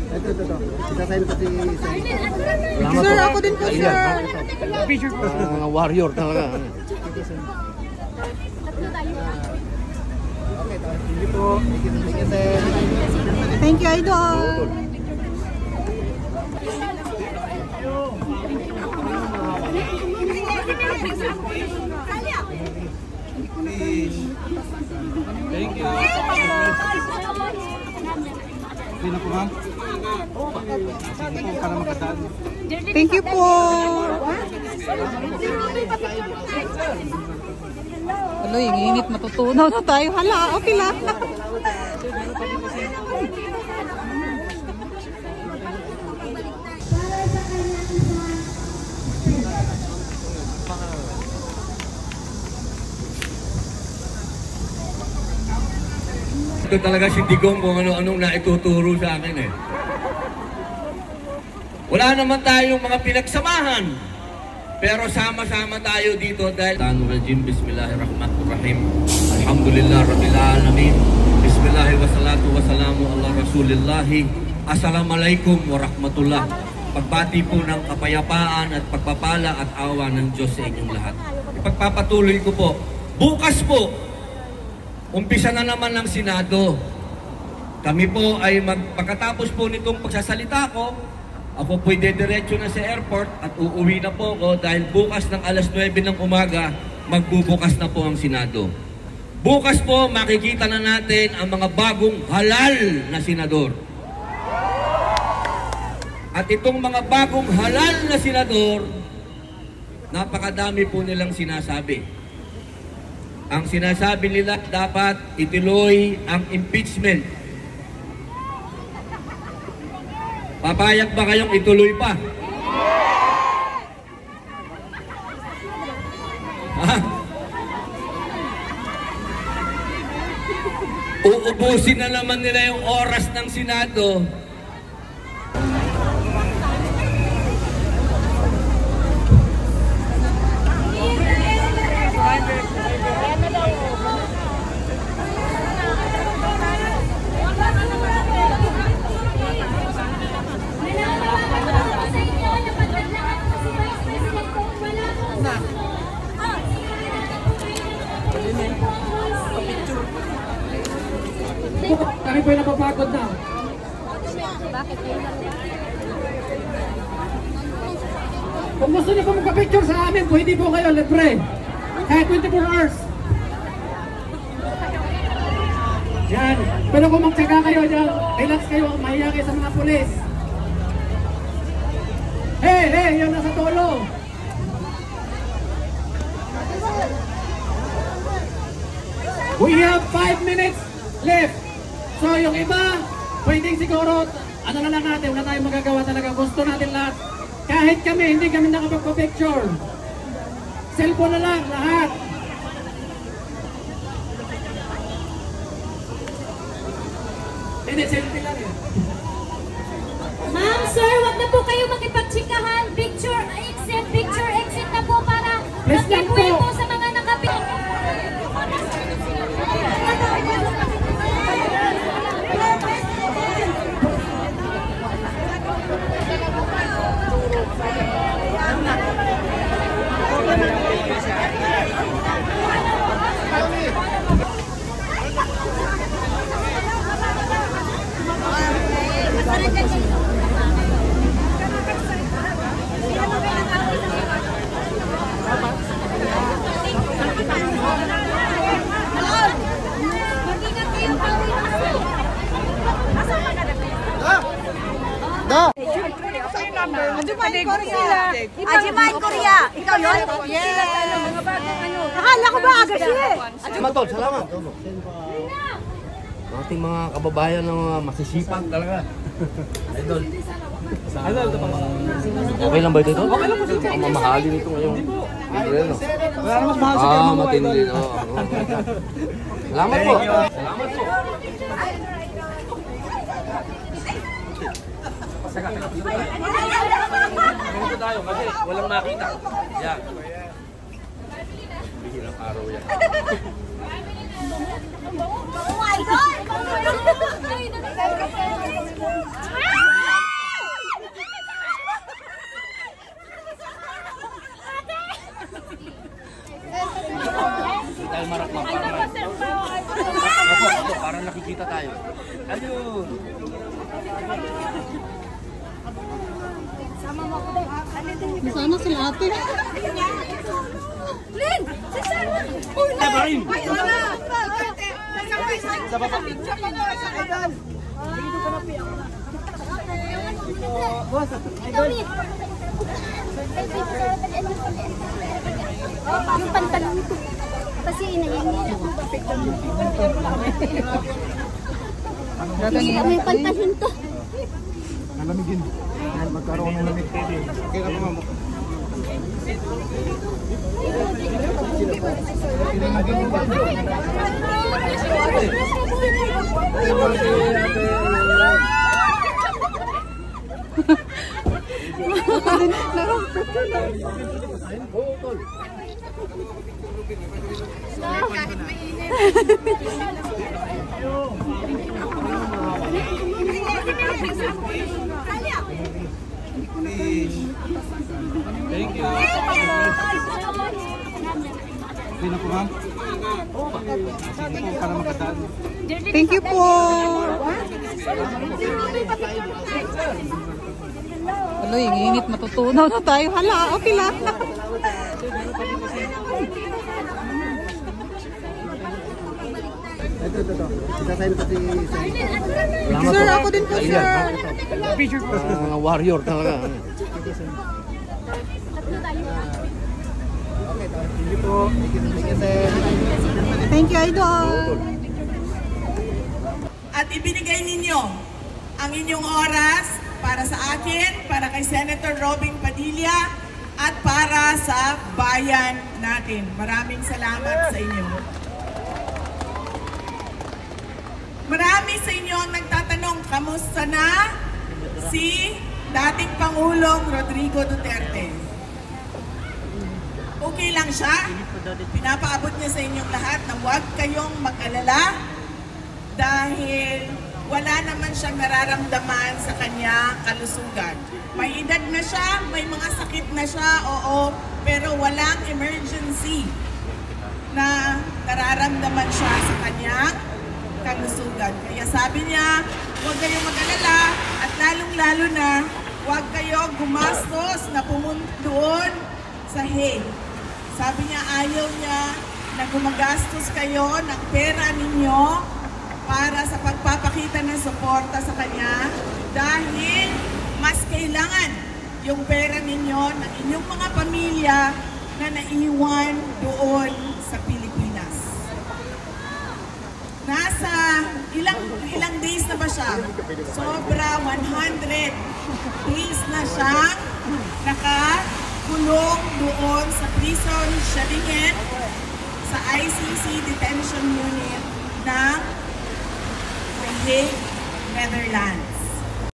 Ito. Isasayin ko si Sir, ako din po, sir. Picture po. Warrior talaga. Thank you po. Thank you, Idol. Thank you. Sino po, ma'am? Sige po, para magkadaan. Thank you po. Hello, yung init, matutunaw na tayo. Hala, okay lang. Ito talaga si Digong kung ano-anong naituturo sa akin eh. Wala naman tayong mga pinagsamahan. Pero sama-sama tayo dito dahil Bismillahirrahmanirrahim. Alhamdulillah Rabbil Alamin. Bismillah wa salatu wa salamu ala Rasulillahi. Assalamualaikum warahmatullah. Pagbati po ng kapayapaan at pagpapala at awa ng Diyos sa inyong lahat. Ipagpapatuloy ko po. Bukas po, umpisa na naman ng Senado. Kami po ay pagkatapos po nitong pagsasalita ko, ako po'y dediretso na sa airport at uuwi na po ako dahil bukas ng alas 9 ng umaga, magbubukas na po ang Senado. Bukas po, makikita na natin ang mga bagong halal na senador. At itong mga bagong halal na senador, napakadami po nilang sinasabi. Ang sinasabi nila dapat ituloy ang impeachment. Papayag ba kayong ituloy pa? Ha? Uubusin na naman nila yung oras ng Senado. Kami po yung napapagod na. Kung gusto niyo po magpa-picture sa amin, pwede po kayo, libre. Kahit 24 hours. Yan. Pero kung magtsaga kayo dyan, relax kayo, mahiya kayo sa mga pulis. Hey, yun nasa tolo. We have 5 minutes left. So yung iba, pwedeng siguro, ano na lang natin, wala tayong magagawa talaga. Gusto natin lahat. Kahit kami, hindi kami nakapagpa-picture. Cellphone na lang, lahat. Hindi, selfie lang eh. Ma'am, sir, wag na po kayo makipagtsikahan. Picture exit na po para magkikwento sa mga nakapit. Ajimain Korea. Ikaw yun? Yes. Akala ko ba agad siya? Matol, salamat. Ating mga kababayan ng mga masisipag talaga. Idol. Okay lang ba ito? Okay lang po. Ang mamahalin ito ngayon. Wala naman mahal sa kanya mga matindi. Salamat po. Salamat po. Ganito tayo kasi walang makita. Yan. Bihirang araw yan. Oh my God! Nasaan na sila ate? Lin! Si Sarah! Uy, na! Ay, Ana! Sa picture pa mo sa kanan. Boss, idol. Yung pantalon ko. Kasi inayangilan ako. Kasi kami yung pantalon to. Nalamigin. Magkaroon ng lamig. Okay ka po, ma'am. Thank you. Hindi na po, ma'am. Sige po, para magkadaan. Thank you po. Aloy, ang init, matutunaw na tayo. Hala, okay lang. Ito. Isasayin ko si Sir, ako din po, sir. Mga warrior talaga. Thank you po. Thank you, sir. Thank you, idol. At ibinigay ninyo ang inyong oras para sa akin, para kay Senator Robin Padilla, at para sa bayan natin. Maraming salamat sa inyo. Marami sa inyo ang nagtatanong, kamusta na si dating Pangulong Rodrigo Duterte? Okay lang siya? Pinapaabot niya sa inyong lahat na huwag kayong mag-alala dahil wala naman siyang nararamdaman sa kanya kalusugan. May edad na siya, may mga sakit na siya, oo, pero walang emergency na nararamdaman siya sa kanyang kalusugan. Kaya sabi niya, huwag kayong mag-alala at lalong-lalo na huwag kayong gumastos na pumunta doon sa Hague. Sabi niya, ayaw niya na gumagastos kayo ng pera ninyo para sa pagpapakita ng suporta sa kanya dahil mas kailangan yung pera ninyo ng inyong mga pamilya na naiwan doon sa Pilipinas. Nasa ilang days na ba siya? Sobra 100 days na siyang nakakulong doon sa prison Schellingen sa ICC detention unit ng The Hague, Netherlands.